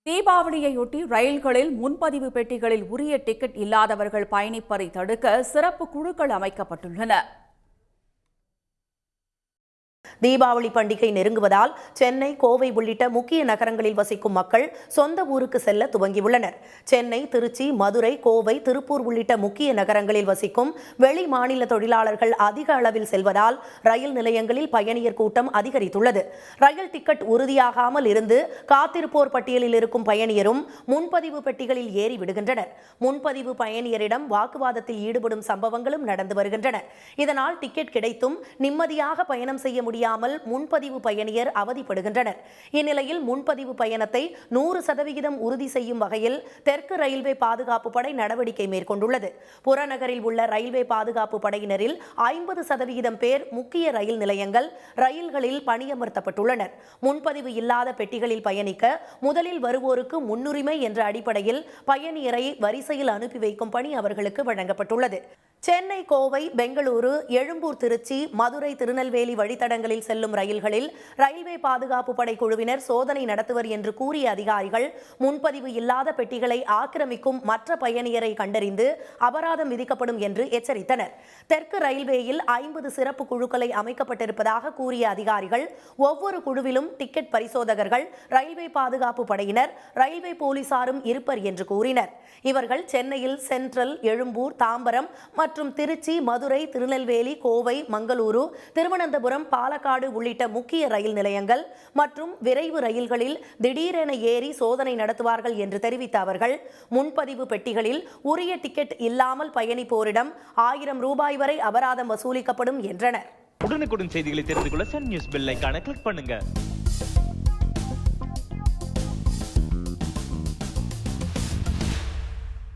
தீபாவளியையொட்டி ரயில்களில் முன்பதிவு பெட்டிகளில் உரிய டிக்கெட் இல்லாதவர்கள் பயணிப்பதை தடுக்க சிறப்பு குழுக்கள் அமைக்கப்பட்டுள்ளன. தீபாவளி பண்டிகை நெருங்குவதால் சென்னை, கோவை உள்ளிட்ட முக்கிய நகரங்களில் வசிக்கும் மக்கள் சொந்த ஊருக்கு செல்ல துவங்கியுள்ளனர். சென்னை, திருச்சி, மதுரை, கோவை, திருப்பூர் உள்ளிட்ட முக்கிய நகரங்களில் வசிக்கும் வெளி மாநில தொழிலாளர்கள் அதிக அளவில் செல்வதால் ரயில் நிலையங்களில் பயணியர் கூட்டம் அதிகரித்துள்ளது. ரயில் டிக்கெட் உறுதியாகாமல் இருந்து காத்திருப்போர் பட்டியலில் இருக்கும் பயணியரும் முன்பதிவு பெட்டிகளில் ஏறி விடுகின்றனர். முன்பதிவு பயணியரிடம் வாக்குவாதத்தில் ஈடுபடும் சம்பவங்களும் நடந்து வருகின்றன. இதனால் டிக்கெட் கிடைத்தும் நிம்மதியாக பயணம் செய்ய முடியாமல் முன்பதிவு பயணியர் அவதிப்படுகின்றனர். இந்நிலையில் முன்பதிவு பயணத்தை 100% உறுதி செய்யும் வகையில் தெற்கு ரயில்வே பாதுகாப்பு படை நடவடிக்கை மேற்கொண்டுள்ளது. புறநகரில் உள்ள ரயில்வே பாதுகாப்பு படையினரில் 50% பேர் முக்கிய ரயில் நிலையங்கள், ரயில்களில் பணியமர்த்தப்பட்டுள்ளனர். முன்பதிவு இல்லாத பெட்டிகளில் பயணிக்க முதலில் வருவோருக்கு முன்னுரிமை என்ற அடிப்படையில் பயணியரை வரிசையில் அனுப்பி வைக்கும் பணி அவர்களுக்கு வழங்கப்பட்டுள்ளது. சென்னை, கோவை, பெங்களூரு, எழும்பூர், திருச்சி, மதுரை, திருநெல்வேலி வழித்தடங்களில் செல்லும் ரயில்களில் ரயில்வே பாதுகாப்பு படை குழுவினர் சோதனை நடத்துவர் என்று கூறிய அதிகாரிகள் முன்பதிவு இல்லாத பெட்டிகளை ஆக்கிரமிக்கும் மற்ற பயணியரை கண்டறிந்து அபராதம் விதிக்கப்படும் என்று எச்சரித்தனர். தெற்கு ரயில்வேயில் 50 சிறப்பு குழுக்களை அமைக்கப்பட்டிருப்பதாக கூறிய அதிகாரிகள் ஒவ்வொரு குழுவிலும் டிக்கெட் பரிசோதகர்கள், ரயில்வே பாதுகாப்பு படையினர், ரயில்வே போலீசாரும் இருப்பர் என்று கூறினர். இவர்கள் சென்னையில் சென்ட்ரல், எழும்பூர், தாம்பரம் மற்றும் திருச்சி, மதுரை, திருநெல்வேலி, கோவை, மங்களூரு, திருவனந்தபுரம், பாலக்காடு உள்ளிட்ட முக்கிய ரயில் நிலையங்கள் மற்றும் விரைவு ரயில்களில் திடீரென ஏறி சோதனை நடத்துவார்கள் என்று தெரிவித்த அவர்கள் முன்பதிவு பெட்டிகளில் உரிய டிக்கெட் இல்லாமல் பயணிப்போரிடம் 1000 ரூபாய் வரை அபராதம் வசூலிக்கப்படும் என்றனர். உடனுக்குடன் செய்திகளை தெரிந்து கொள்ள சன் நியூஸ் பெல் ஐகானை கிளிக் பண்ணுங்க.